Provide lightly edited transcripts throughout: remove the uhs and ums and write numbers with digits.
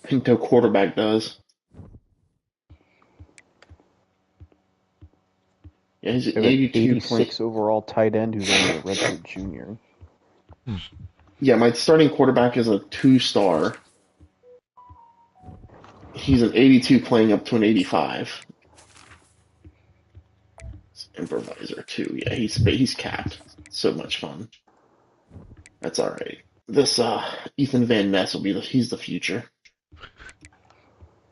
Pinto quarterback does. Yeah, he's an They have an 82 point. 86 overall tight end who's only a redshirt junior. Yeah, my starting quarterback is a 2-star. He's an 82 playing up to an 85. Improviser too. Yeah, he's capped. So much fun. That's all right. This Ethan Van Ness will be he's the future.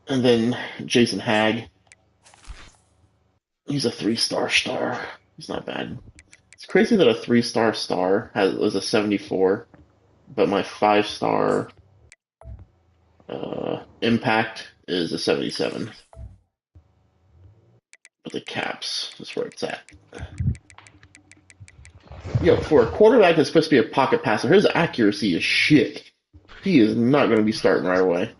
And then Jason Hagg. He's a 3-star star. He's not bad. It's crazy that a 3-star star was a 74, but my 5-star impact is a 77. But the caps is where it's at. Yo, for a quarterback that's supposed to be a pocket passer, his accuracy is shit. He is not going to be starting right away.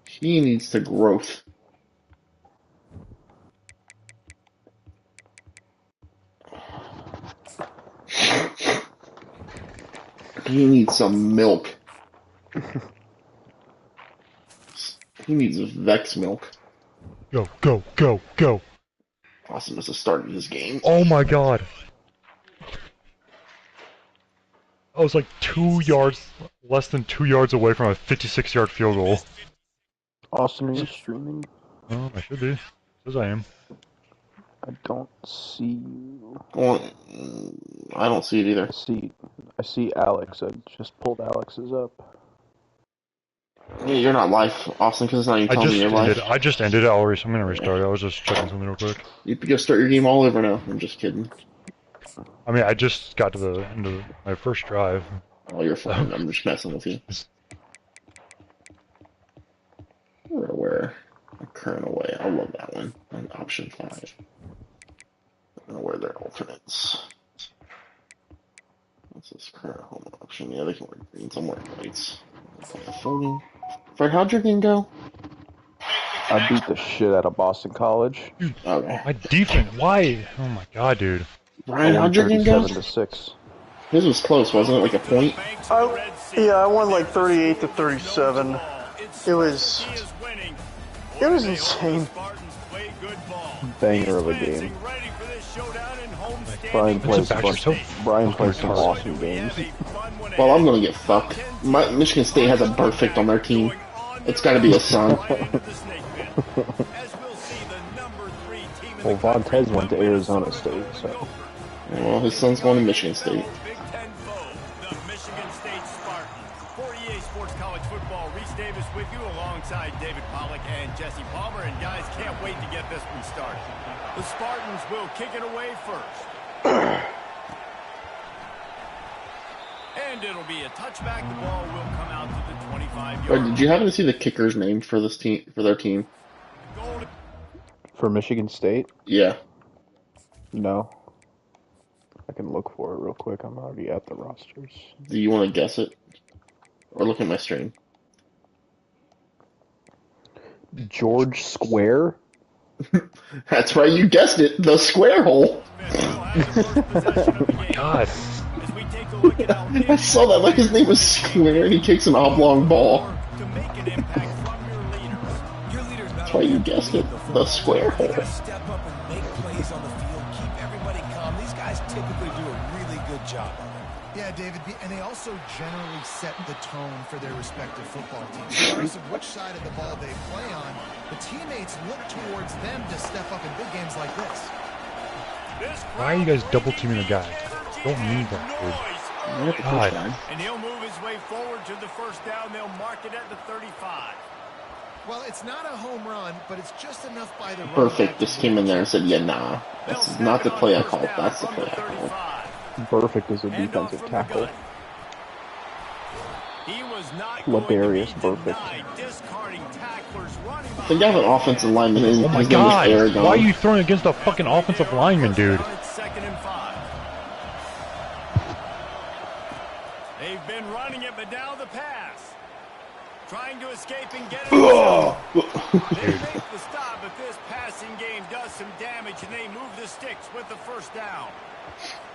He needs to growth. He needs some milk. He needs Vex milk. Go, go, go, go. Awesome as the start of this game. Oh my god. I was like 2 yards, less than 2 yards away from a 56-yard field goal. Austin, are you streaming? Oh, I should be. Says I am. I don't see you. Well, I don't see it either. I see Alex. I just pulled Alex's up. Yeah, you're not live, Austin, because it's not even telling me you're live. I just ended it. I'm gonna restart it. I was just checking something real quick. You can go start your game all over now. I'm just kidding. I mean, I just got to the end of my first drive. Oh, you're fine. I'm just messing with you. We're aware. Current away. I love that one. On option 5. I don't know where their alternates. What's this current home option? Yeah, they can wear greens. I'm wearing whites. Floating. Fred, how'd your game go? I beat the shit out of Boston College. Okay. My defense. Why? Oh my god, dude. Brian, how'd your game go? 37-6. His was close, wasn't it? Like a point? Yeah, I won like 38-37. It was insane. Banger of a game. Brian plays some awesome games. Well, I'm gonna get fucked. Michigan State has a perfect on their team. It's gotta be his son. Well, Vontez went to Arizona State, so. Well, his son's going to Michigan State. With you alongside David Pollack and Jesse Palmer, and guys, can't wait to get this one started. The Spartans will kick it away first. And it'll be a touchback. The ball will come out to the 25-yard line. Did you happen to see the kicker's name for this team, for their team? For Michigan State? Yeah. No. I can look for it real quick. I'm already at the rosters. Do you want to guess it? Or look at my stream? George Square? That's right, you guessed it. The square hole. God. I saw that like his name was Square and he kicks an oblong ball. That's why you guessed it. The square hole. Step up and make plays on the field, keep everybody calm. These guys typically do a really good job of it. Yeah, David, and they also generally set the tone for their respective football teams. Regardless of which side of the ball they play on, the teammates look towards them to step up in big games like this. Why are you guys double teaming the guy? Don't need that, dude. God. And he'll move his way forward to the first down. They'll mark it at the 35. Well, it's not a home run, but it's just enough by the Perfect just came in there and said, yeah, nah. This is not the play I called. That's the play I called. Perfect is a defensive tackle. Ladarius Perfect. The guy with an offensive lineman is Oh my god! Why are you throwing against a fucking offensive lineman, dude? They've been running it, but now the pass. Trying to escape and get it. They make the stop, but this passing game does some damage, and they move the sticks with the first down.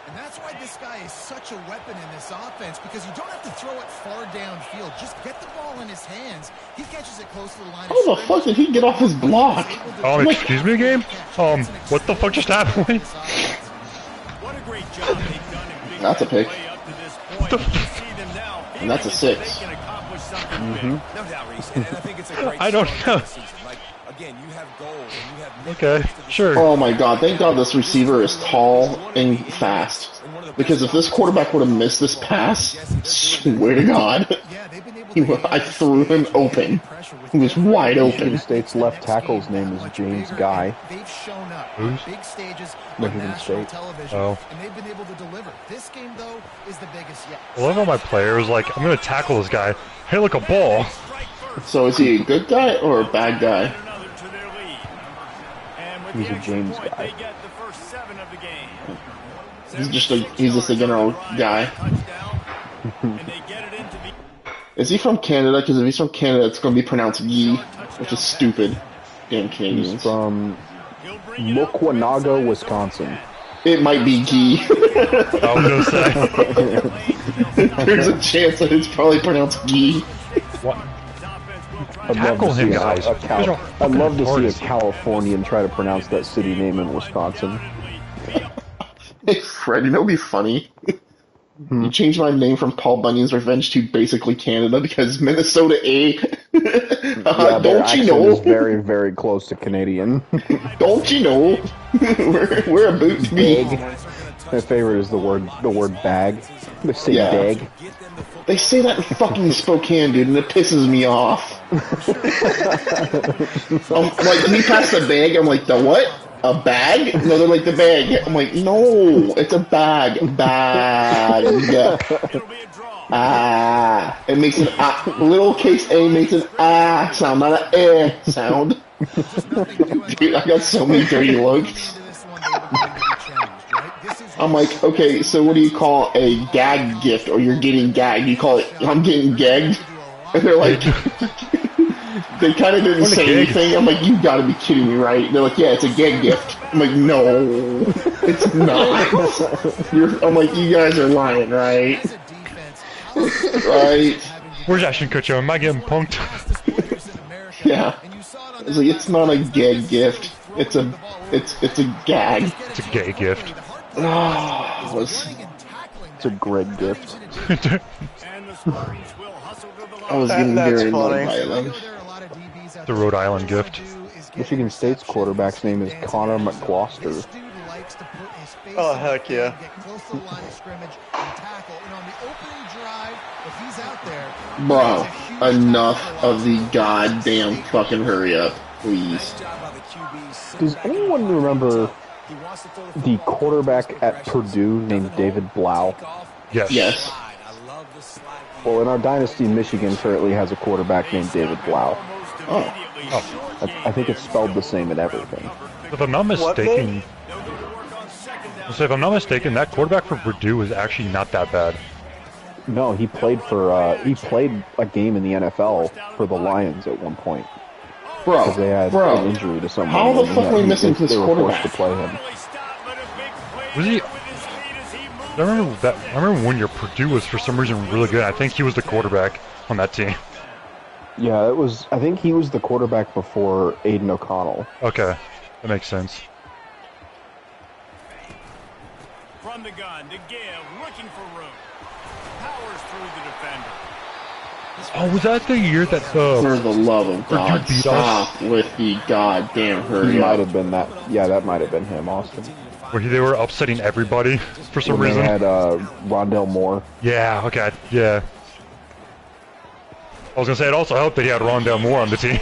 And that's why this guy is such a weapon in this offense, because you don't have to throw it far downfield. Just get the ball in his hands. He catches it close to the line. How the fuck did he get off his block? Excuse me, game? What the fuck just happened? What a great job they've done in big That's a pick. play up to this point. You see them now And that's a feeling like 6. they can accomplish something big. No doubt, Reese. And I think it's a great I don't start know. to the season. Like, again, you have goals and you have Okay, sure. Oh my god, thank god this receiver is tall and fast. Because if this quarterback would have missed this pass, swear to god, I threw him open. He was wide Michigan open. State's left tackle's name is James Guy. They've shown up Who's? on big stages on Michigan national State. television, Oh. and they've been able to deliver. This game, though, is the biggest yet. I love how my player is like, I'm gonna tackle this guy. Hey, look, a ball. So is he a good guy or a bad guy? Another to their lead. And with He's the a extra James point, guy. they get the first 7 of the game. He's just a general guy. Touchdown, and they get it into the Is he from Canada? Because if he's from Canada, it's going to be pronounced Yi, which is stupid. Damn He's Canadians. from he'll bring it up from Mukwanago, inside Wisconsin. It might be Yi. I was gonna say. There's a chance that it's probably pronounced Yi. What? I'd love Tackle to see him, guys. I'd love to see a Californian try to pronounce that city name in Wisconsin. Hey Fred, you know what'd be funny? You changed my name from Paul Bunyan's Revenge to basically Canada because Minnesota A. Yeah, their don't you accent know? is very, very close to Canadian. Don't you know? we're about to be. Bag. My favorite is the word bag. They say Yeah. bag. They say that in fucking Spokane, dude, and it pisses me off. Like, can you pass the bag? I'm like, the what? A bag? No, they're like, the bag. I'm like, no, it's a bag. Bag. Ah. It makes an lowercase a makes an sound, not an sound. Dude, I got so many dirty looks. I'm like, okay, so what do you call a gag gift or you're getting gagged? You call it, I'm getting gagged? And they're like, they kind of didn't say anything. I'm like, you gotta be kidding me, right? They're like, yeah, it's a gag gift. I'm like, no, it's not. I'm like, you guys are lying, right? Right? Where's Ashton Kutcher? Am I getting punked? Yeah. I was like, it's not a gag gift. It's a gag. It's a gay gift. It's a Greg gift. I was getting That's very annoyed funny. by them. The Rhode Island gift. Michigan State's quarterback's name is Connor McGloster. Oh, heck yeah. Bro, enough of the goddamn fucking hurry up, please. Does anyone remember the quarterback at Purdue named David Blau? Yes. Yes. Well, in our dynasty, Michigan currently has a quarterback named David Blau. Oh. I think it's spelled the same in everything. If I'm not mistaken, that quarterback for Purdue is actually not that bad. No, he played a game in the NFL for the Lions at one point. Because they had an injury to someone. How the and fuck are we missing this they were forced to quarterback? play him. Was he? I remember one year Purdue was for some reason really good. I think he was the quarterback on that team. Yeah, I think he was the quarterback before Aiden O'Connell. Okay, that makes sense. From the gun, to give, looking for room. Powers through the defender. Oh, was that the year that For the love of God, beat us? stop with the goddamn He hurry might up. have been that. Yeah, that might have been him, Austin. where they were upsetting everybody for some When reason? they had Rondell Moore. Yeah. Okay. Yeah. I was gonna say it also helped that he had Rondell Moore on the team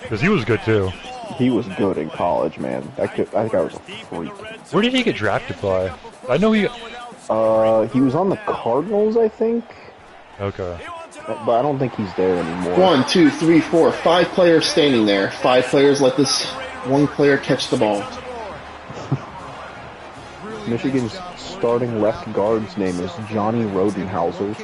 because he was good too. He was good in college, man. I think I was a freak. Where did he get drafted by? I know he. He was on the Cardinals, I think, Okay. but I don't think he's there anymore. 1, 2, 3, 4, 5 players standing there. 5 players let this one player catch the ball. Michigan's starting left guard's name is Johnny Rodenhauser.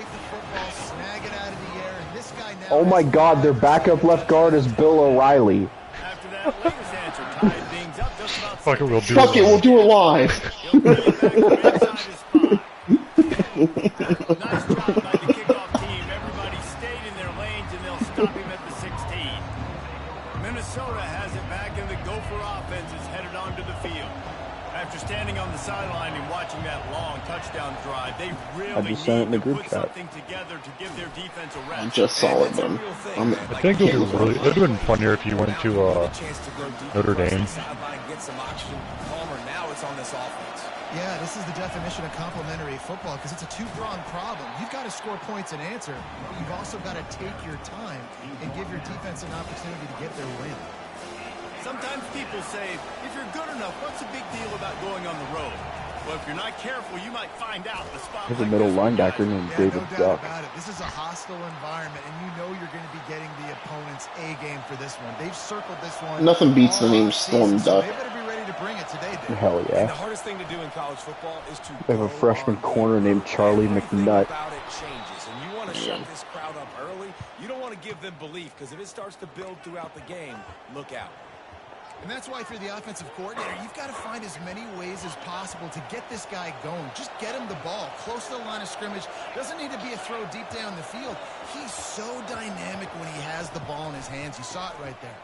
Oh my God, their backup left guard is Bill O'Reilly. After that latest answer tied things up just about Fuck it, we'll do Fuck it, we'll do it live. Nice job by the kickoff team. Everybody stayed in their lanes, and they'll stop him at the 16. Minnesota has it back, and the Gopher offense is headed onto the field. After standing on the sideline and watching that long touchdown drive, they really need to put something together to give their defense a rest. I just saw it, man. I think it would have been funnier if you went to Notre Dame. Yeah, this is the definition of complementary football because it's a two-pronged problem. You've got to score points and answer, but you've also got to take your time and give your defense an opportunity to get their win. Sometimes people say, if you're good enough, what's the big deal about going on the road? Well, if you're not careful, you might find out the spot. There's a middle linebacker named David no Duck. doubt about it. This is a hostile environment, and you know you're going to be getting the opponent's A game for this one. They've circled this one. Nothing beats the name Storm Duck. They better be ready to bring it today. Hell yeah. And the hardest thing to do in college football is to They have a freshman corner named Charlie McNutt. about it changes, and you want to shut this crowd up early. You don't want to give them belief, because if it starts to build throughout the game, look out. And that's why for the offensive coordinator, you've got to find as many ways as possible to get this guy going. Just get him the ball close to the line of scrimmage. Doesn't need to be a throw deep down the field. He's so dynamic when he has the ball in his hands. You saw it right there.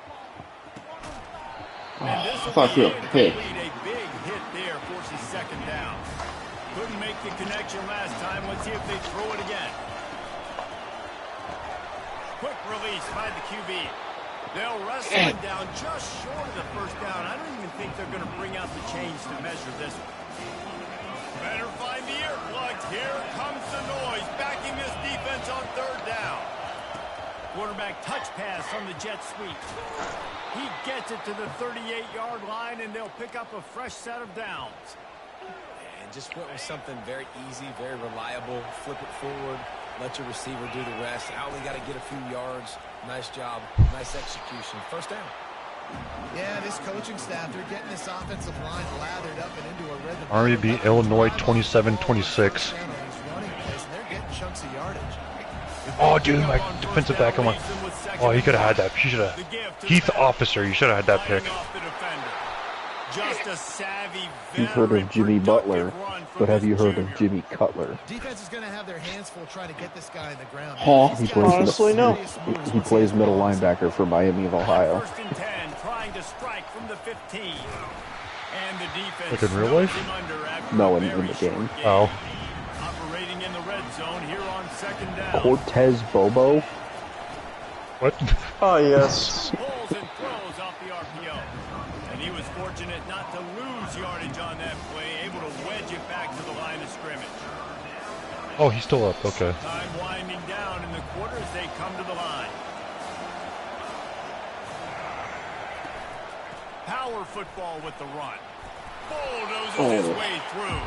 And this will Fuck be you. Hey. a big hit there, forces second down. Couldn't make the connection last time. Let's see if they throw it again. Quick release by the QB. They'll wrestle it down just short of the first down. I don't even think they're going to bring out the chains to measure this one. Better find the earplugs. Here comes the noise, backing this defense on third down. Quarterback touch pass on the jet sweep. He gets it to the 38-yard line, and they'll pick up a fresh set of downs. And just went with something very easy, very reliable. Flip it forward. Let your receiver do the rest. I only got to get a few yards. Nice job. Nice execution. First down. Yeah, this coaching staff, they're getting this offensive line lathered up and into a rhythm. Army beat Illinois 27-26. They're getting chunks of yardage. Oh, dude, my defensive back. Come on. Oh, he could have had that. He should have. Heath Officer, you should have had that pick. Just a savvy, You've heard of Jimmy Butler, but have you heard of Jimmy Cutler? Defense is going to have their hands full trying to get this guy in the ground. Honestly, no. He plays middle linebacker for Miami of Ohio. First and 10, trying to strike from the 15. And the defense Like in real life? No, in the game. Oh. Operating in the red zone here on second down. Cortez Bobo? What? Oh, yes. Pulls and throws off the RPO. And he was fortunate not to lose yardage on that play, able to wedge it back to the line of scrimmage. Oh, he's still up. Okay. Time winding down in the quarter as they come to the line. Power football with the run. Bulldozes his way through.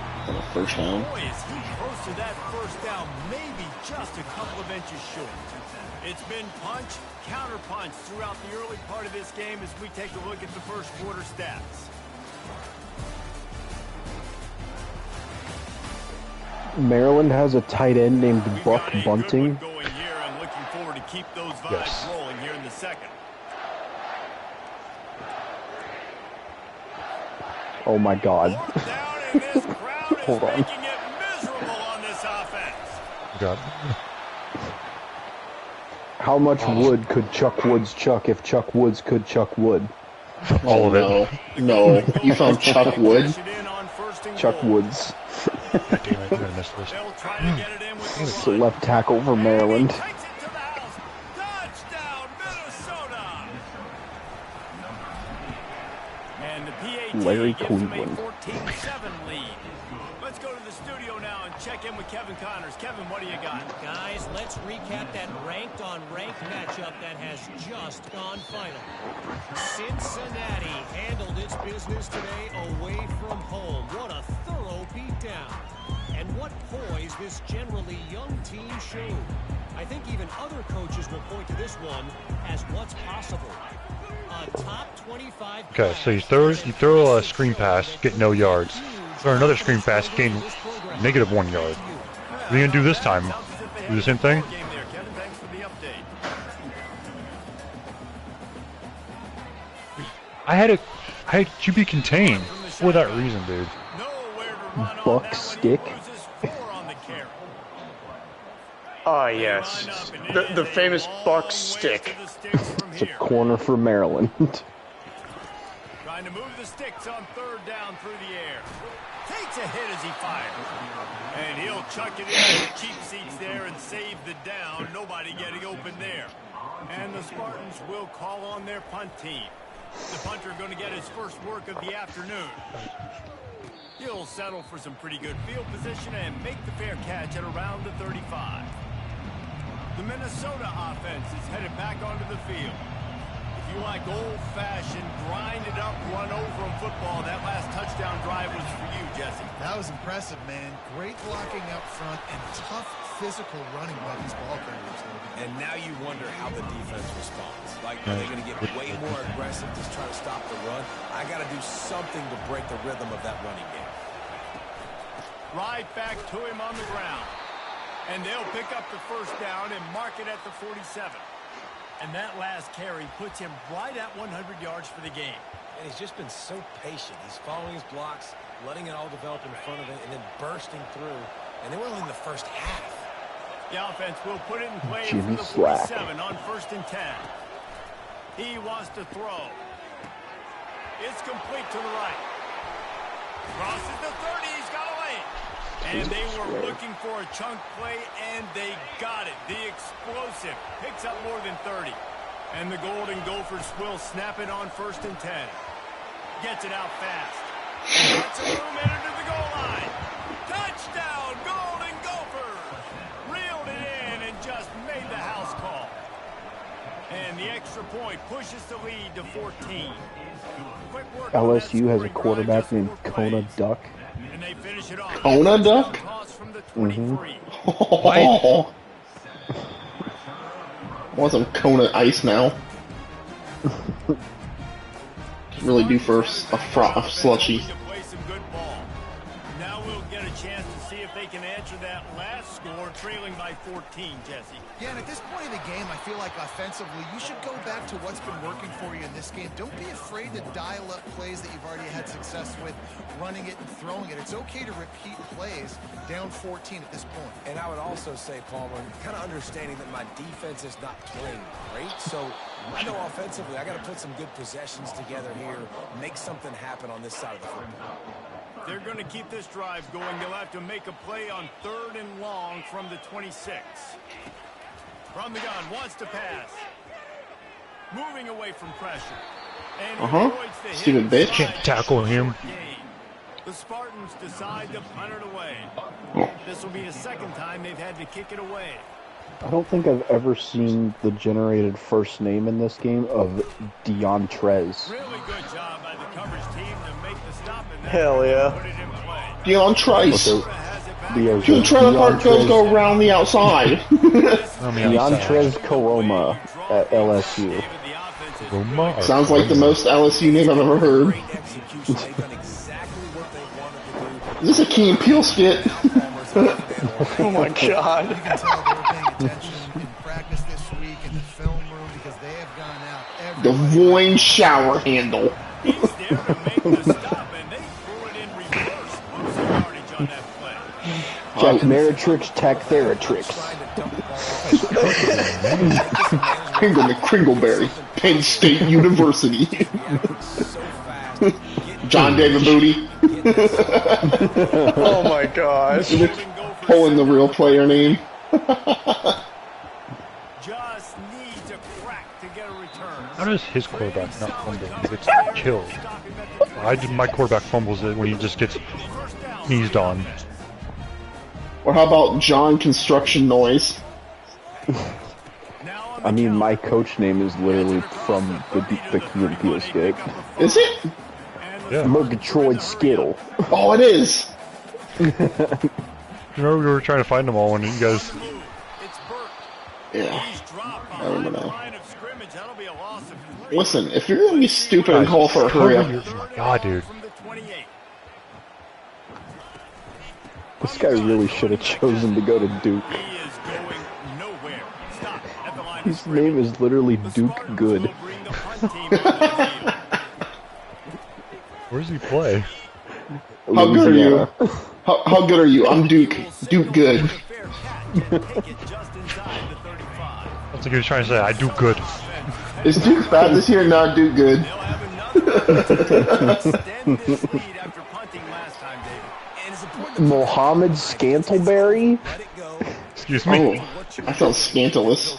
First down. Boy, is he close to that first down, maybe just a couple of inches short. It's been punch, counter punch throughout the early part of this game as we take a look at the first quarter stats. Maryland has a tight end named We've Buck got a good Bunting. one going here. I'm looking forward to keep those vibes Yes. rolling here in the second. Oh my god. Fourth down, and this crowd is Hold on. making it miserable on this offense. God. How much wood could Chuck Woods chuck if Chuck Woods could chuck wood? All of it. No. You found Chuck Wood? Push it in on first and Chuck goal. Woods. God damn it, I'm gonna miss this. They'll try to get it in with the It's the run. left tackle for Maryland. Takes it to the house. Touchdown, Minnesota. And the PAT Larry gives them a Cleveland. 14-7 lead. Let's go to the studio now and check in with Kevin Connors. Kevin, what do you got? Guys, let's recap that ranked-on-ranked matchup that has just gone final. Cincinnati handled its business today away from home. What a thorough beatdown. And what poise this generally young team showed. I think even other coaches will point to this one as what's possible. A top 25. Okay, so you throw a screen pass, get no yards. Throw another screen pass, gain -1 yard. What are you gonna do this time? Do the same thing? Game there, Kevin. Thanks for the update. I How did you be contained? For that reason, dude. Buck stick. Ah, yes. The famous Buck stick. It's a corner for Maryland. Trying to move the sticks on third down through the air. Takes a hit as he fires. And he'll chuck it into the cheap seats there and save the down. Nobody getting open there. And the Spartans will call on their punt team. The punter going to get his first work of the afternoon. He'll settle for some pretty good field position and make the fair catch at around the 35. The Minnesota offense is headed back onto the field. If you like old-fashioned, grind-it-up, run-over-'em football, that last touchdown drive was for you, Jesse. That was impressive, man. Great blocking up front and tough physical running by these ball carriers. And now you wonder how the defense responds. Like, are they going to get way more aggressive just trying to stop the run? I got to do something to break the rhythm of that running game. Right back to him on the ground. And they'll pick up the first down and mark it at the 47. And that last carry puts him right at 100 yards for the game. And he's just been so patient. He's following his blocks, letting it all develop in front of him, and then bursting through. And they were only in the first half. The offense will put it in play Jimmy for the Slack. 47 on 1st and 10. He wants to throw. It's complete to the right. Crosses the 30. He's got a lane. And they were looking for a chunk play, and they got it. The explosive picks up more than 30. And the Golden Gophers will snap it on 1st and 10. Gets it out fast. Gets a room in to the goal line. Touchdown, Golden Gophers! Reeled it in and just made the house call. And the extra point pushes the lead to 14. Quick work on that LSU has a scoring quarterback drive, named just 4 Kona plays. Duck. And they finish it off. Kona Duck? Toss from the 23. Oh. Want some Kona ice now? Really do for a slushy. To play some good ball. Now we'll get a chance to see if they can answer that last score, trailing by 14, Jesse. Yeah, and at this point in the game, I feel like offensively, you should go back to what's been working for you in this game. Don't be afraid to dial up plays that you've already had success with, running it and throwing it. It's okay to repeat plays down 14 at this point. And I would also say, Palmer, kind of understanding that my defense is not playing great. So I know offensively, I got to put some good possessions together here, make something happen on this side of the football. They're going to keep this drive going. They'll have to make a play on 3rd and long from the 26. From the gun, wants to pass. Moving away from pressure. And he avoids the hit. Stupid bitch. Can't tackle him. The Spartans decide to punt it away. This will be the second time they've had to kick it away. I don't think I've ever seen the generated first name in this game of DYNASTY. Really good job by the coverage team to make the stop and Hell yeah. put it in play. Dion Trice. The Two trailer park goes go around the outside. DYNASTY Koroma at LSU. Sounds like the most LSU name I've ever heard. Is this a Key and Peele skit? Oh my God. You can tell they were paying attention in practice this week in the film room because they have gone out every The Voin shower handle. He's there to make the stop, and they threw it in reverse. Losing yardage on that play. Jack Meritrix, Tech Theratrix. Kringle McCringleberry, Penn State University. John David Booty. Oh my gosh. Pulling the real player name. Just needs a crack to get a return. How does his quarterback not fumble? He gets killed. My quarterback fumbles it when he just gets sneezed on. Or how about John Construction Noise? I mean, my coach name is literally from the Key and Peele skit. Is it? Yeah. Murgatroyd Skittle. Oh, it is. Remember we were trying to find them all when you guys... Yeah. I remember now. Listen, if you're gonna be stupid and call for a hurry up. Oh my god, dude. This guy really should have chosen to go to Duke. His name is literally Duke Good. Where does he play? How good are you? How good are you? I'm Duke. Duke good. That's like he was trying to say, I do good. Is Duke bad this year? Not Duke good. Mohammed Scantleberry? Excuse me? Oh, I felt scandalous.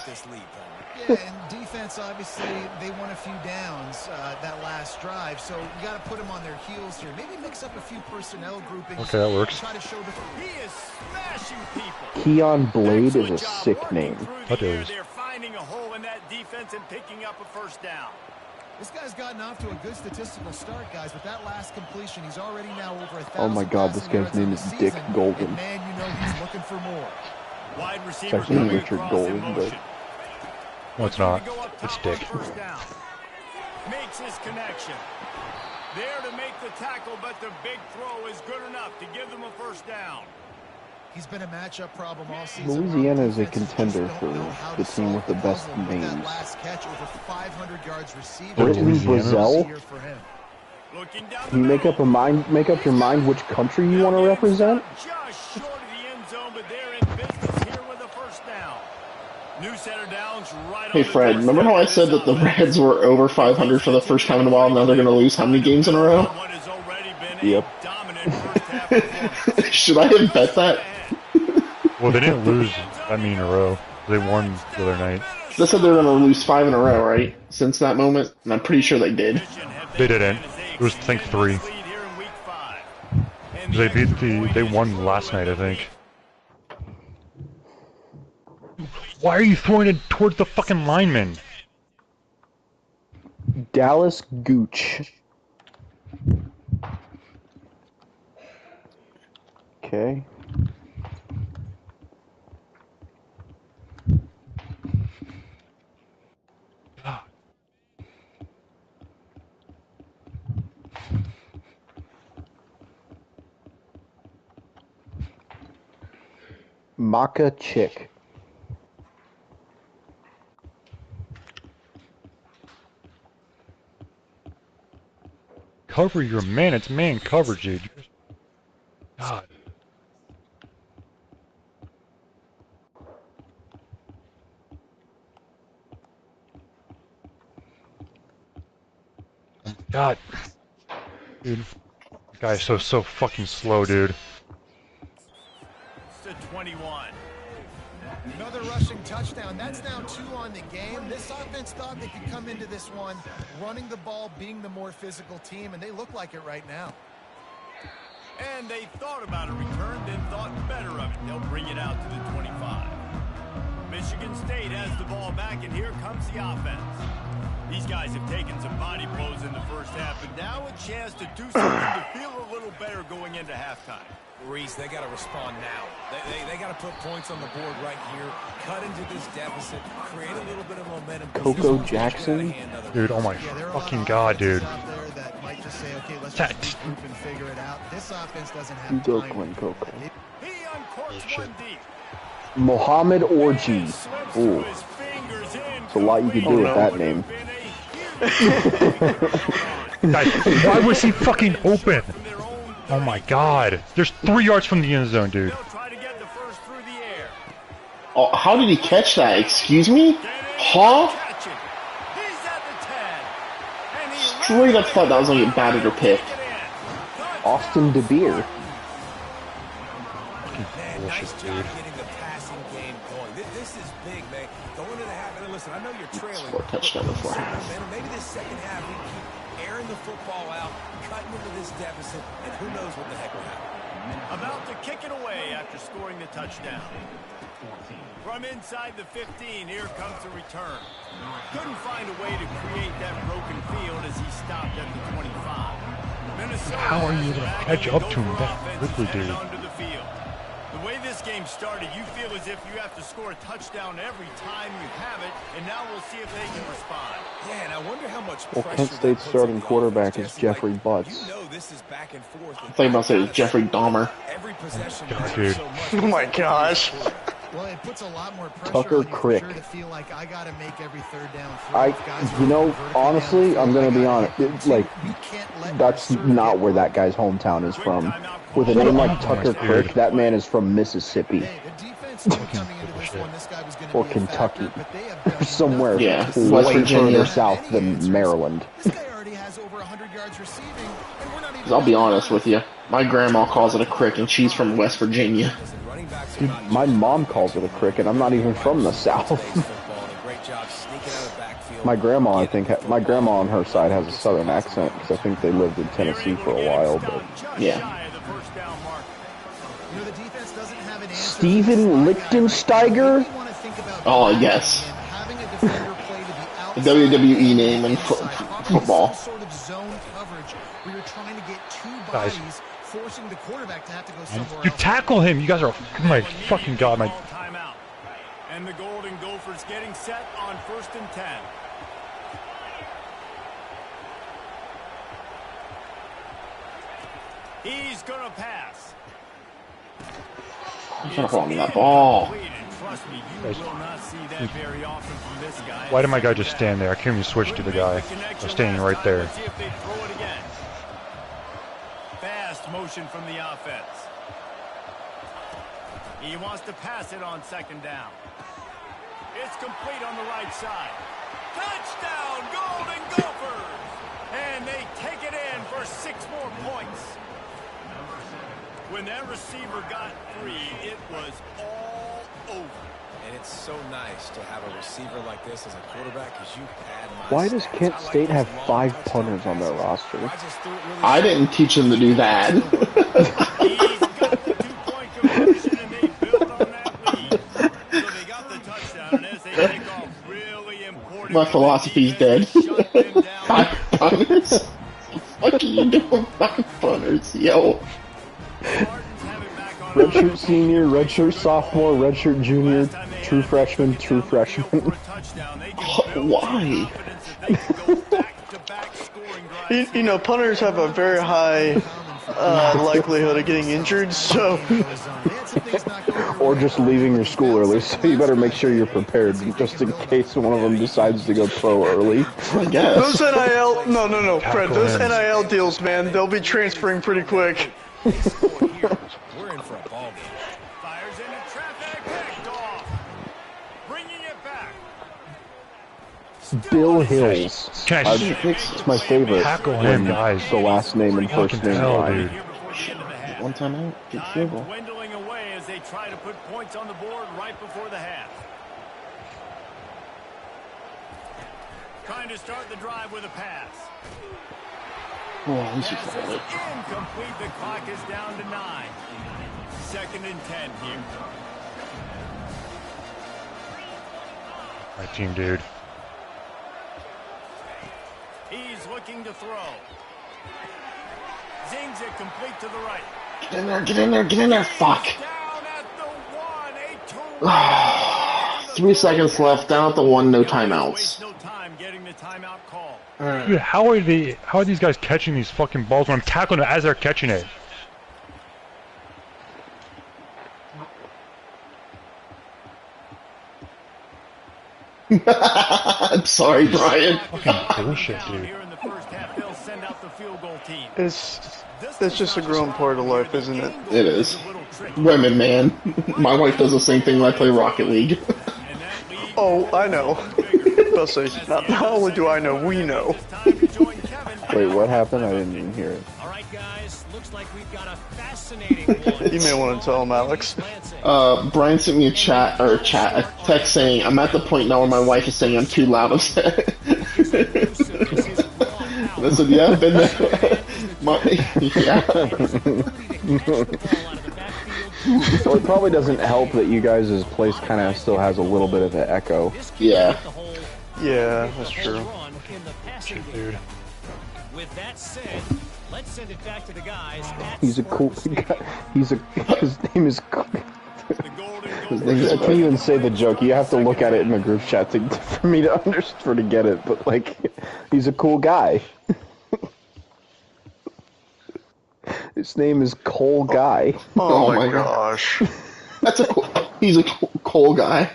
Yeah, and defense, obviously, they won a few downs that last drive, so you got to put them on their heels here. Maybe mix up a few personnel groupings. Okay, that works. Try to show He is smashing people. Keon Blade is a sick name. That is. They're finding a hole in that defense and picking up a first down. This guy's gotten off to a good statistical start, guys. With that last completion, he's already now over 1,000. Oh my God, this guy's name is Dick Golden. And man, you know he's looking for more. Wide It's receiver actually coming Richard across Golden, in but motion. No, it's not. It's Top Dick. on first down. Makes his connection. There to make the tackle, but the big throw is good enough to give them a first down. He's been a matchup problem all season. Louisiana is a contender for the team with the best names. That last catch, over 500 yards receiving. Brittany Brazell? Looking down Can you make up your mind which country you want to represent? Just short of the end zone, but they're in business here with a first down. New center downs right Hey Fred, remember how I said that the Reds were over 500 for the first time in a while? Now they're going to lose how many games in a row? Yep. Should I have bet that? Well, they didn't lose that many in a row. They won the other night. They said they were going to lose 5 in a row, right? Since that moment? And I'm pretty sure they did. They didn't. It was, I think, 3. They won last night, I think. Why are you throwing it towards the fucking lineman? Dallas Gooch. Okay. Maka Chick. Cover your man. It's man coverage, dude. God. God. Dude. That guy's so fucking slow, dude. To 21. Another rushing touchdown. That's now 2 on the game. This offense thought they could come into this one running the ball, being the more physical team, and they look like it right now. And they thought about a return, then thought better of it. They'll bring it out to the 25. Michigan State has the ball back, and here comes the offense. These guys have taken some body blows in the first half, but now a chance to do something to feel a little better going into halftime. Reese, they got to respond now. They got to put points on the board right here, cut into this deficit, create a little bit of momentum. Coco Jackson? Dude, oh my fucking God, dude. Hugo Glen Coco. He uncorks one deep. Mohammed Orji. Ooh. There's a lot you could do with that name. Guys, why was he fucking open? Oh my God. There's 3 yards from the end zone, dude. Oh, how did he catch that? Excuse me? Huh? Straight up thought that was going to get batted or picked. Austin DeBeer. Nice job getting the passing game going. This is big, man. Going into the half, and listen, I know you're trailing. Score a touchdown before half. Maybe this second half we keep airing the football out, cutting into this deficit, and who knows what the heck will happen. About to kick it away after scoring the touchdown. From inside the 15, here comes the return. Couldn't find a way to create that broken field as he stopped at the 25. Minnesota How are you able to catch up to him that quickly, dude? The way this game started, you feel as if you have to score a touchdown every time you have it, and now we'll see if they can respond. Yeah, and I wonder how much Well, Kent State's starting quarterback is Jeffrey Butts. You know this is back and forth. I thought you were about to say Jeffrey Dahmer. Every possession Dude. Oh my gosh. Well, it puts a lot more pressure Tucker on you for Crick. sure to feel like I got to make every third down. Honestly, I'm gonna be honest. That's not where that guy's hometown is from. With a name like Tucker Crick, that man is from Mississippi. Or Kentucky. Somewhere West way Virginia. further south than Maryland. I'll be honest with you. My grandma calls it a crick, and she's from West Virginia. Dude, my mom calls it a crick, and I'm not even from the South. My grandma on her side has a Southern accent because I think they lived in Tennessee for a while. But yeah. Steven Lichtensteiger? Oh, yes. A WWE name in football. Guys. You tackle him. You guys are. Oh my fucking god, my. And the Golden Gophers getting set on 1st and 10. He's gonna pass. I'm trying to hold on that ball. Why did my guy just stand there? I can't even switch to the guy. I'm standing right there. Fast motion from the offense. He wants to pass it on 2nd down. It's complete on the right side. Touchdown, Golden Gophers! And they take it in for 6 more points. When that receiver got free, it was all over. And it's so nice to have a receiver like this as a quarterback because you add my why does Kent State have 5 punters on their roster? I didn't teach them to do that. He's got the 2-point conversion, and they built on that lead. So they got the touchdown, and as they take off, really important. My philosophy's dead. 5 punters? What are you doing 5 punters? Yo. Redshirt senior, redshirt sophomore, redshirt junior, true freshman, true freshman. Why? You know, punters have a very high likelihood of getting injured, so... Or just leaving your school early, so you better make sure you're prepared just in case one of them decides to go pro early. I guess. Those NIL... No, Fred, those NIL deals, man, they'll be transferring pretty quick. We're in for a ball game. Fires into traffic, picked off. Bringing it back. Bill Hills. It's my favorite. Tackle him, guys. The last name and first name line. One time out, get field goal. Dwindling away as they try to put points on the board right before the half. Trying to start the drive with a pass. Oh, at least you followed it. Incomplete. The clock is down to 9. 2nd and 10 here. My team, dude. He's looking to throw. Zings it complete to the right. Get in there, get in there, get in there, fuck. Down at the 1, a 2. 3 seconds left, down at the 1, no timeouts. No time getting the timeout call. Dude, how are these guys catching these fucking balls when I'm tackling it as they're catching it? I'm sorry, Brian. Fucking bullshit, dude. It's just a growing part of life, isn't it? It is. Women, man. My wife does the same thing when I play Rocket League. Oh, I know. Not only do I know, we know. Wait, what happened? I didn't even hear it. All right, guys. Looks like we've got a fascinating one. You may want to tell him, Alex. Brian a text saying, I'm at the point now where my wife is saying I'm too loud upset. I said, yeah, I've been there. Yeah. So it probably doesn't help that you guys' place kind of still has a little bit of an echo. Yeah. Yeah, that's true. Shit, dude. With that said, let's send it back to the guys. He's a cool guy. His name is cool. I can't even say the joke. You have to look at it in the group chat for me to understand, to get it. But like, he's a cool guy. His name is Cole Guy. Oh my gosh. He's a cool Cole guy.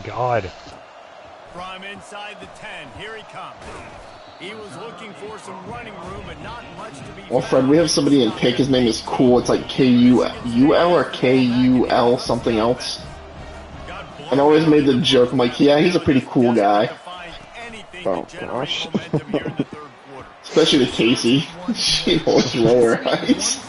God. From inside the 10, here he comes. He was looking for some running room, but not much to be Well, Fred, we have somebody in pick. His name is Cool. It's like K-U-L or K-U-L something else. And I always made the joke. I'm like, yeah, he's a pretty cool guy. Oh, gosh. Especially to Casey. She always roll her eyes.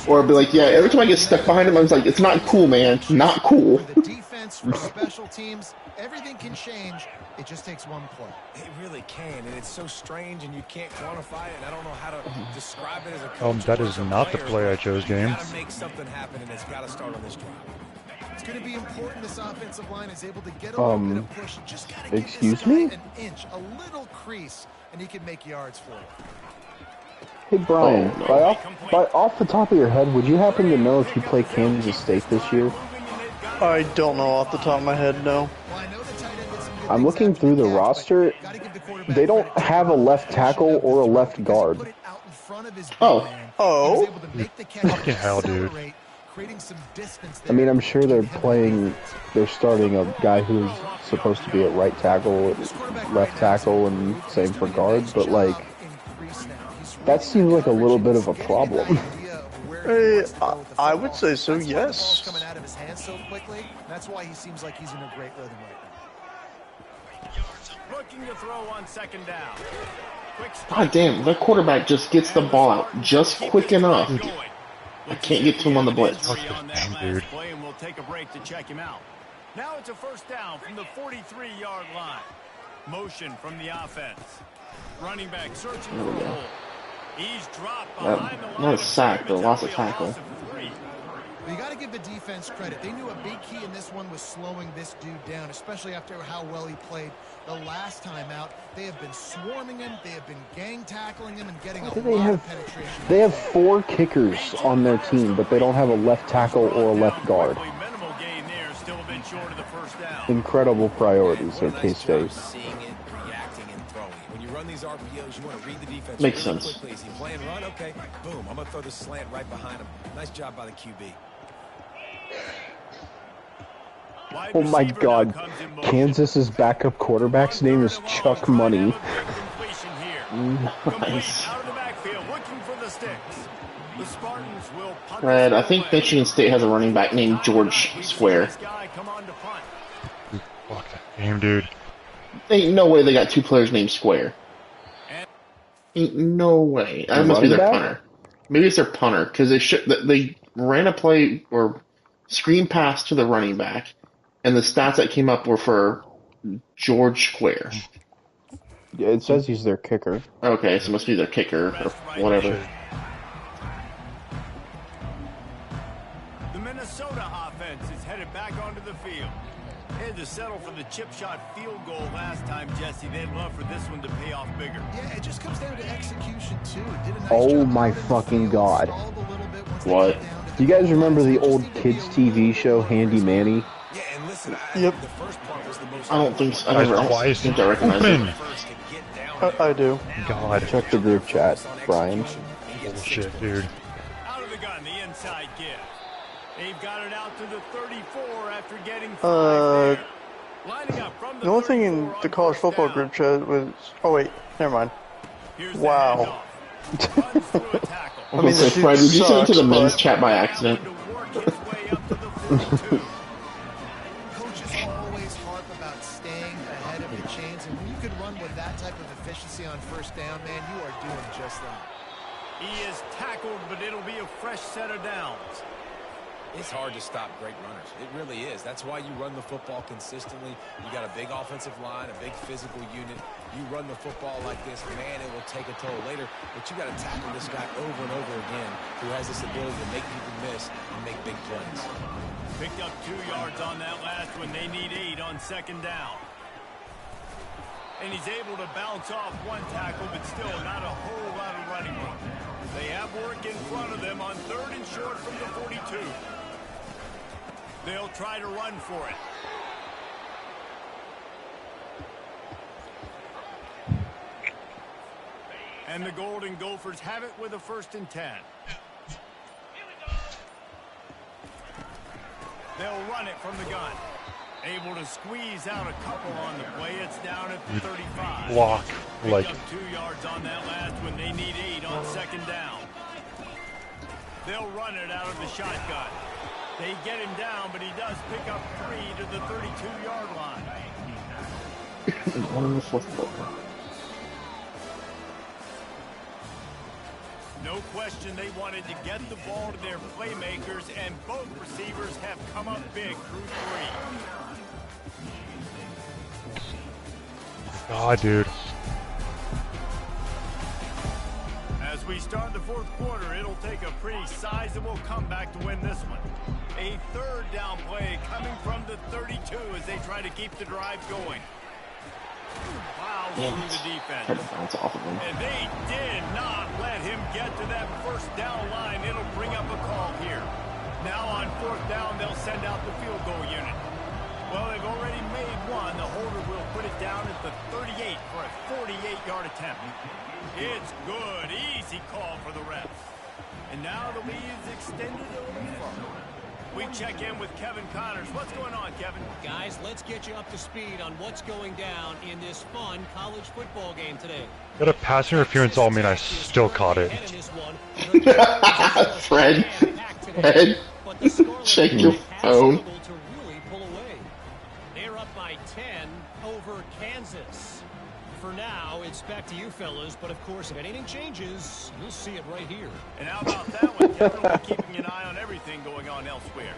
Or I'd be like, yeah, every time I get stuck behind him, I was like, it's not cool, man. Not cool. For the defense, for special teams, everything can change. It just takes one play. It really can, and it's so strange, and you can't quantify it. And I don't know how to describe it as a coach. That is not the play I chose, game. Got to make something happen, and it's got to start on this drive. It's going to be important this offensive line is able to get a little bit of push. Just got to give excuse this guy me? an inch, a little crease, and he can make yards for you. Hey Brian, by off the top of your head, would you happen to know if you play Kansas State this year? I don't know off the top of my head, no. I'm looking through the roster. They don't have a left tackle or a left guard. Oh. Oh? Fucking hell, dude. I mean, I'm sure they're starting a guy who's supposed to be at right tackle, left tackle, and same for guard, but like, that seems like a little bit of a problem. I would say so, yes. Coming out of his hands so quickly. That's why he seems like he's in a great rhythm right now. Looking to throw on second down. God damn, that quarterback just gets the ball out just quick enough. I can't get to him on the blitz. Dude. We'll take a break to check him out. Now it's a first down from the 43-yard line. Motion from the offense. Running back searching for a hole. He's dropped behind the line. Not a sack, but a loss of tackle. Well, you got to give the defense credit. They knew a big key in this one was slowing this dude down, especially after how well he played the last time out. They have been swarming him. They have been gang tackling him and getting a lot of penetration. They have 4 kickers on their team, but they don't have a left tackle or a left guard. Incredible priorities at K-State. RPOs, you want to read the defense. Makes sense. Quickly. Is he playing run? Okay, boom. I'm going to throw the slant right behind him. Nice job by the QB. Oh my God. Kansas's backup quarterback's name is Chuck Money. Nice. Fred, I think Michigan State has a running back named George Square. Fuck that game, dude. Ain't no way they got 2 players named Square. Ain't no way. That must be their punter. Maybe it's their punter because they ran a play or screen pass to the running back, and the stats that came up were for George Square. Yeah, it says he's their kicker. Okay, so it must be their kicker or whatever. The Minnesota offense is headed back onto the field. They had to settle for the chip shot field goal last time, Jesse. They'd love for this one to pay off bigger. Yeah, it just comes down to execution, too. Did a nice Oh job my moving the fucking field, God. stalled a little bit once they What? got down to Do you guys remember the old kids TV show Handy Manny? Yeah, and listen, Yep. the first part was the most I don't think so. I don't think I recognize Open. it. I do. God. Check the group chat, Brian. Bullshit, dude. Out of the gun, the inside give. They've got it out to the 34 after getting 5 there. Lining up from The only thing in the college football group chat was... Oh, wait. Never mind. Wow. I mean, the Fred, dude did you send it to the sucks, men's but- chat by accident? Coaches always harp about staying ahead of the chains, and when you can run with that type of efficiency on first down, man, you are doing just that. He is tackled, but it'll be a fresh set of downs. It's hard to stop great runners. It really is. That's why you run the football consistently. You got a big offensive line, a big physical unit. You run the football like this, man, it will take a toll later. But you got to tackle this guy over and over again who has this ability to make people miss and make big plays. Picked up 2 yards on that last one. They need 8 on second down. And he's able to bounce off 1 tackle, but still not a whole lot of running room. They have work in front of them on 3rd and short from the 42. They'll try to run for it. And the Golden Gophers have it with a 1st and 10. They'll run it from the gun. Able to squeeze out a couple on the play. It's down at the 35. Block. Like, Picked up 2 yards on that last one. They need 8 on second down. They'll run it out of the shotgun. They get him down, but he does pick up 3 to the 32-yard line. One in the fourth quarter. No question they wanted to get the ball to their playmakers, and both receivers have come up big through 3. God, dude. As we start the fourth quarter, it'll take a pretty sizable comeback to win this one. A third down play coming from the 32 as they try to keep the drive going. Wow, through the defense. Tried to bounce off of him. And they did not let him get to that first down line. It'll bring up a call here. Now on fourth down, they'll send out the field goal unit. Well, they've already made one. The holder will put it down at the 38 for a 48-yard attempt. It's good. Easy call for the refs. And now the lead is extended a little further. We check in with Kevin Connors. What's going on, Kevin? Guys, let's get you up to speed on what's going down in this fun college football game today. Got a pass interference all mean I still caught it. Fred, check your phone. They're up by 10 over Kansas. For now, it's back to you fellas, but of course, if anything changes, you'll see it right here. And how about that one? Kevin will be keeping an eye on everything going on elsewhere.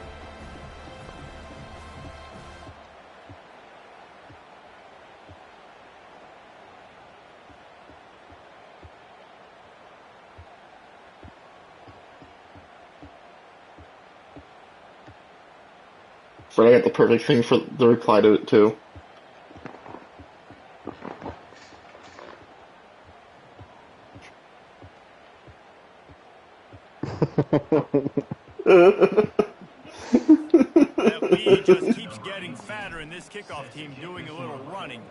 Fred, I got the perfect thing for the reply to it, too. That lead just keeps getting fatter, and this kickoff team doing a little running.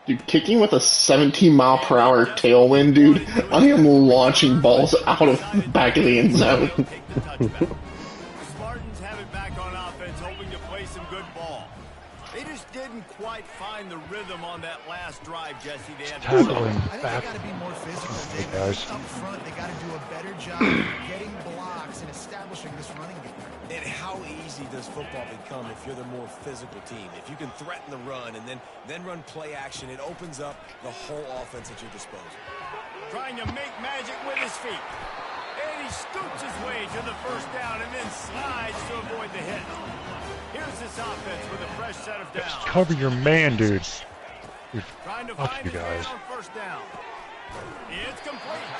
Dude, kicking with a 17-mile-per-hour tailwind, dude, I am launching balls out of the back of the end zone. Spartans have it back on offense, hoping to play some good ball. They just didn't quite find the rhythm on that last drive, Jesse. They had Tackling I think back. they got to be more physical, David. Guys. Up front, they got to do a better job of getting blocks and establishing this running game. And how easy does football become if you're the more physical team? If you can threaten the run and then run play action, it opens up the whole offense at your disposal. trying to make magic with his feet. And he scoops his way to the first down and then slides to avoid the hit. Here's this offense with a fresh set of downs. Just cover your man, dude. Trying to Fuck find you his guys. man on first down. It's complete.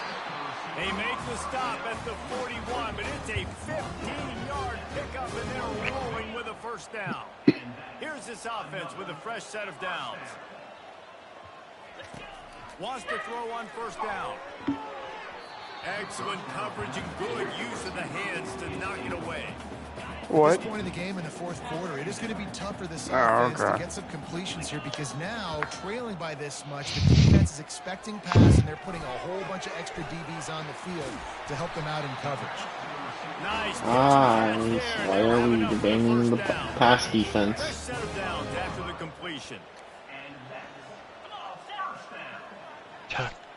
They make the stop at the 41, but it's a 15-yard pickup, and they're rolling with a first down. Here's this offense with a fresh set of downs. Wants to throw on first down. Excellent coverage and good use of the hands to knock it away. At this point in the game in the fourth quarter, it is going to be tough for this offense to get some completions here because now, trailing by this much, the defense is expecting pass, and they're putting a whole bunch of extra DBs on the field to help them out in coverage. Nice. Why are we debating the pass defense? Fresh set of downs after the completion.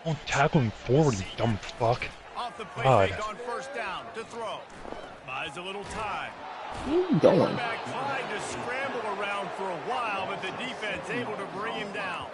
Don't tackle him forward, you dumb fuck. Off the play God. fake on first down to throw. Buys a little time. Where are you going? Quarterback trying to scramble around for a while, but the defense able to bring him down.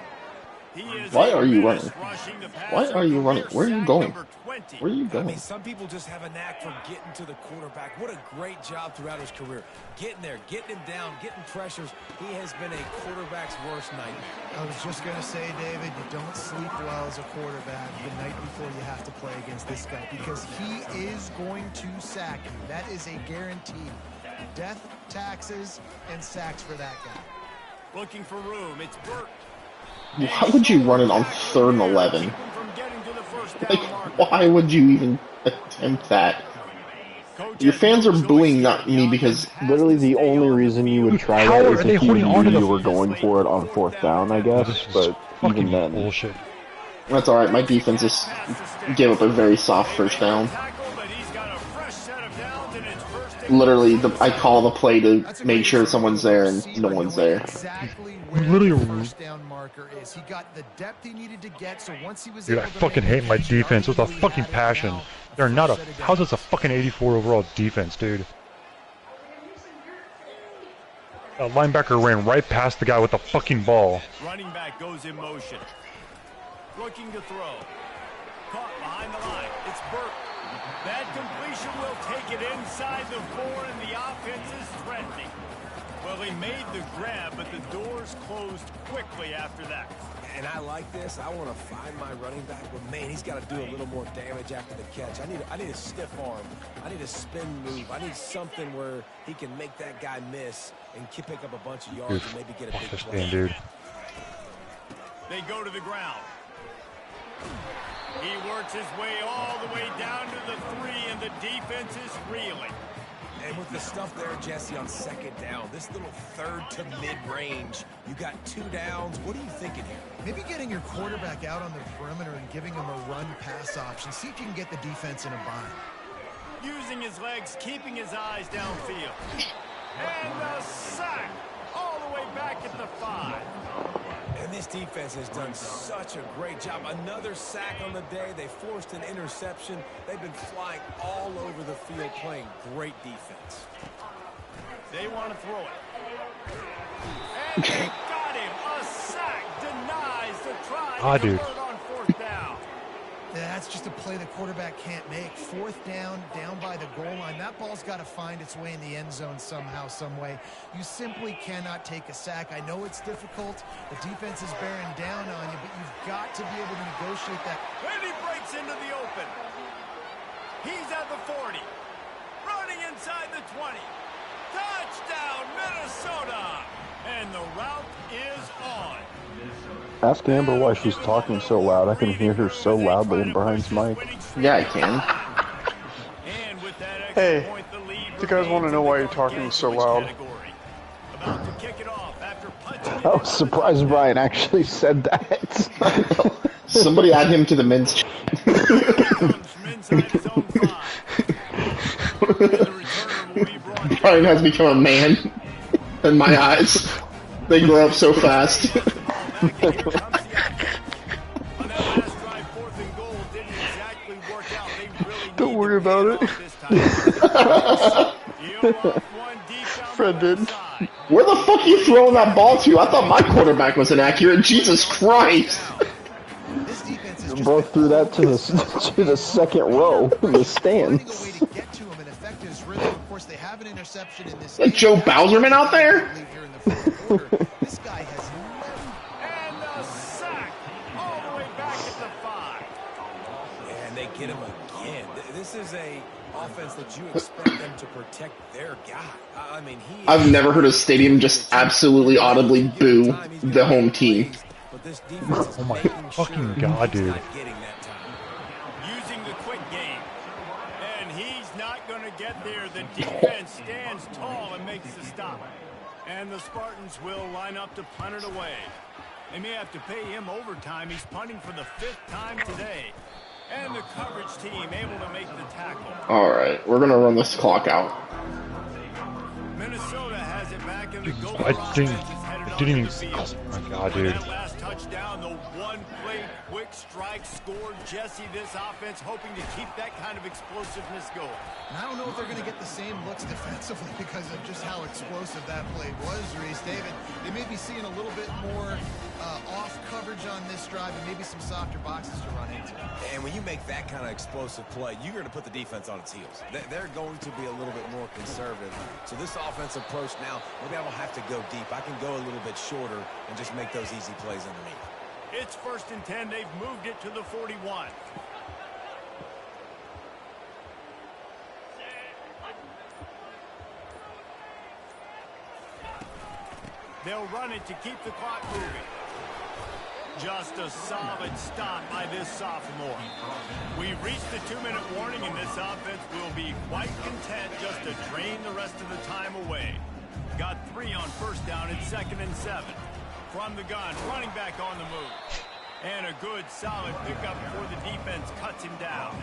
He is Why are you running? rushing the passer. Why are you running? Where are you Sack going? number 20. Where are you I going? mean, some people just have a knack for getting to the quarterback. What a great job throughout his career. Getting there, getting him down, getting pressures. He has been a quarterback's worst nightmare. I was just going to say, David, you don't sleep well as a quarterback the night before you have to play against this guy because he is going to sack you. That is a guarantee. Death, taxes, and sacks for that guy. Looking for room. It's Burt. Why would you run it on 3rd and 11? Keep him from getting to the first down Like, marker. why would you even attempt that? Coach Your has fans no are choice booing here not me beyond because the pass Literally to the stay only on the reason you would field. try How that are is they if you holding onto knew the- you were going for it on 4th down, I guess, This is but fucking even then. bullshit. that's alright. My defense just gave up a very soft first down. Tackle, but he's got a fresh set set of downs, and it's first and Literally, I call the play to make sure someone's there, and no one's there. Exactly where Literally, the first down marker is. He got the depth he needed to get, so once he was dude, I able to fucking make hate my the catch, defense with a he fucking had it passion. now. They're not a. First set of How's this a downs. fucking 84 overall defense, dude? That linebacker ran right past the guy with the fucking ball. running back goes in motion. Looking to throw. Caught behind the line. It's Burke. That completion will take it inside the 4, and the offense is threatening. Well, he made the grab, but the doors closed quickly after that. And I like this. I want to find my running back, but man, he's got to do a little more damage after the catch. I need a stiff arm. I need a spin move. I need something where he can make that guy miss and pick up a bunch of yards and maybe get a big play. Dude. They go to the ground. He works his way all the way down to the 3, and the defense is reeling. And with the stuff there, Jesse, on second down, this little third to mid-range, you got 2 downs. What are you thinking here? Maybe getting your quarterback out on the perimeter and giving him a run-pass option. See if you can get the defense in a bind. Using his legs, keeping his eyes downfield. And a sack all the way back at the 5. And this defense has done such a great job. Another sack on the day. They forced an interception. They've been flying all over the field playing great defense. They want to throw it. And they got him. A sack denies the try to convert on 4th down. That's just a play the quarterback can't make. 4th down, down by the goal line. That ball's got to find its way in the end zone somehow, some way. You simply cannot take a sack. I know it's difficult. The defense is bearing down on you, but you've got to be able to negotiate that. And he breaks into the open. He's at the 40. Running inside the 20. Touchdown, Minnesota. And the route is on. Ask Amber why she's talking so loud. I can hear her so loudly in Brian's mic. Yeah, I can. Hey, you guys want to know why you're talking so loud? I was surprised Brian actually said that. Somebody add him to the men's chat. Brian has become a man in my eyes. They grow up so fast. Don't worry about it. Fred did. Where the fuck are you throwing that ball to? I thought my quarterback was inaccurate. Jesus Christ! Bro threw that to the second row in the stands. Is that Joe Bowserman out there? This guy has and the sack all the way back at the 5. And they get him again. This is a offense that you expect them to protect their guy. I mean, I've never heard a stadium just absolutely audibly boo the home team. But this defense is Oh my fucking sure god, he's dude. not getting that time. Using the quick game. And he's not going to get there. The defense stands tall and makes the stop. And the Spartans will line up to punt it away. They may have to pay him overtime. He's punting for the 5th time today. And the coverage team able to make the tackle. Alright, we're gonna run this clock out. Minnesota has it back in the goal. I didn't even. Oh my god, dude. That last touchdown, the one-play quick strike scored. Jesse, this offense hoping to keep that kind of explosiveness going. And I don't know if they're going to get the same looks defensively because of just how explosive that play was, Reese. David, they may be seeing a little bit more off coverage on this drive and maybe some softer boxes to run into. And when you make that kind of explosive play, you're going to put the defense on its heels. They're going to be a little bit more conservative. So this offensive approach now, maybe I don't have to go deep. I can go a little bit shorter and just make those easy plays underneath. It's 1st and 10. They've moved it to the 41. They'll run it to keep the clock moving. Just a solid stop by this sophomore. We've reached the 2-minute warning, and this offense will be quite content just to drain the rest of the time away. Got 3 on 1st down. It's 2nd and 7. From the gun, running back on the move. And a good, solid pickup before the defense cuts him down.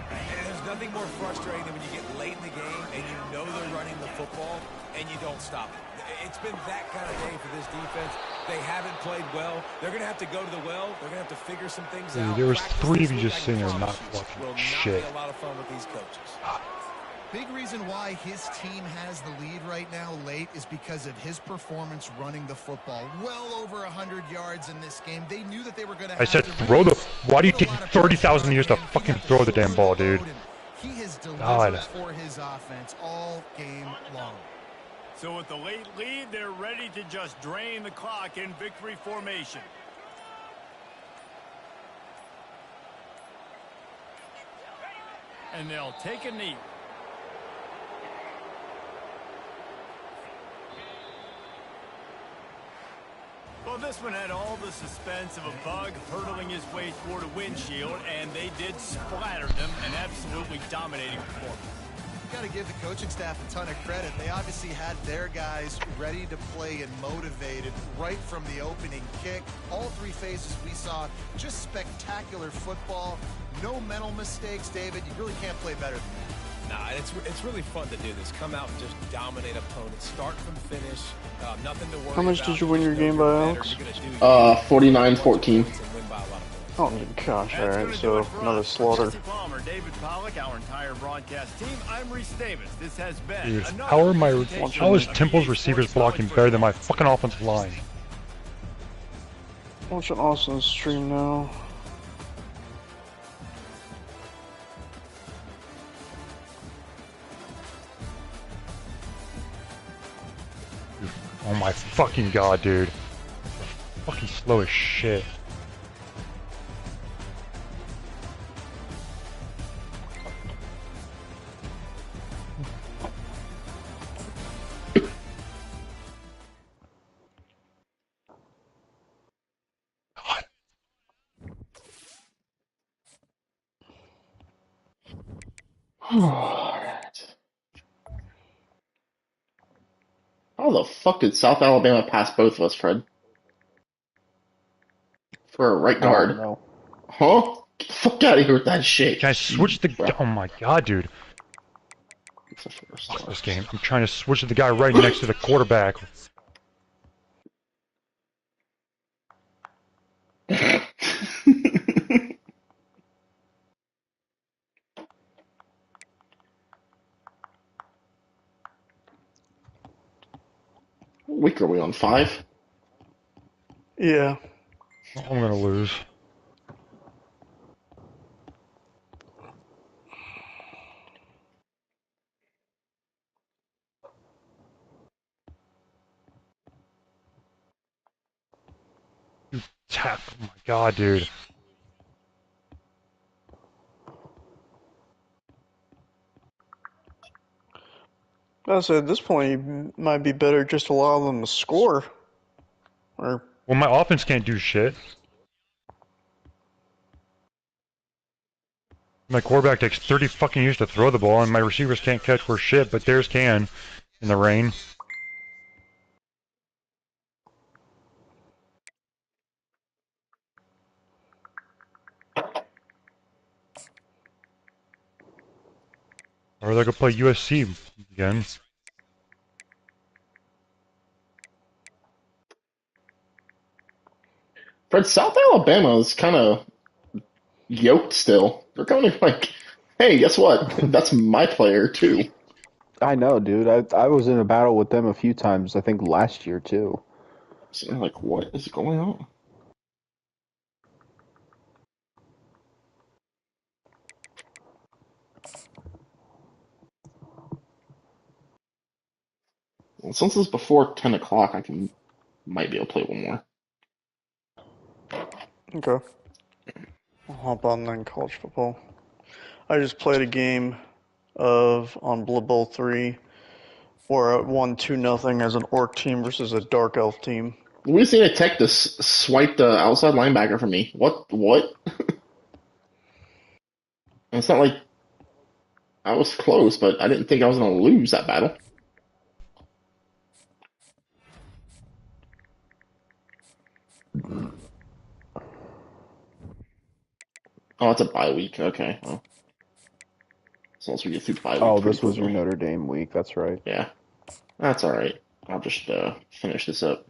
And there's nothing more frustrating than when you get late in the game and you know they're running the football and you don't stop it. It's been that kind of day for this defense. They haven't played well. They're going to have to go to the well. They're going to have to figure some things out. There was Practice 3 this of you week, just I sitting there not promise you, watching will not shit. be a lot of fun with these coaches. Big reason why his team has the lead right now late is because of his performance running the football. Well over 100 yards in this game. They knew that they were going to have I said to throw the... Why do you put a take lot of 30,000 years to pressure on him. He fucking got the throw the damn shoulders ball, of the dude? load, and he has delivered God. for his offense all game long. So with the late lead, they're ready to just drain the clock in victory formation. And they'll take a knee. Well, this one had all the suspense of a bug hurtling his way toward a windshield, and they did splatter them, an absolutely dominating performance. Got to give the coaching staff a ton of credit. They obviously had their guys ready to play and motivated right from the opening kick. All 3 phases we saw, just spectacular football. No mental mistakes, David. You really can't play better than that. Nah, it's really fun to do this. Come out and just dominate opponents. Start from finish. Nothing to worry about. How much did you win your Just know game by, you're Alex? better. You're gonna do 49-14. Oh, gosh, That's alright, gonna do so it for another us. slaughter. Jesse Palmer, David Pollack, our entire broadcast team. I'm Reese Davis. This has been Dude, another how is presentation of Temple's EA receivers Sports blocking College better than my Football. fucking offensive line? Watching Austin's stream now. Oh my fucking god, dude. Fucking slow as shit. Alright. How the fuck did South Alabama pass both of us, Fred? For a right I don't guard. know. Huh? Get the fuck out of here with that shit. Can I switch the... Well, Oh my god, dude. it's a first Fuck down. this game. I'm trying to switch to the guy right next to the quarterback. What week are we on? 5? Yeah. I'm gonna lose. You tap. Oh my god, dude. I said at this point, it might be better just allow them to score. Or, Well, my offense can't do shit. My quarterback takes 30 fucking years to throw the ball, and my receivers can't catch for shit, but theirs can in the rain. Or they could play USC again. Fred, South Alabama is kind of yoked still. They're kind of like, hey, guess what? That's my player, too. I know, dude. I was in a battle with them a few times, I think last year, too. So they're like, what is going on? Well, since it's before 10 o'clock, might be able to play one more. okay. I'll hop on then college football. I just played a game on Blood Bowl 3 where I won 2-0 as an orc team versus a dark elf team. Louisiana Tech just swiped the outside linebacker for me. What? It's not like I was close, but I didn't think I was going to lose that battle. Oh, it's a bye week. Okay. Well, as long as we get through the bye week Oh, pretty this was your quickly. Notre Dame week. That's right. Yeah, that's all right. I'll just finish this up.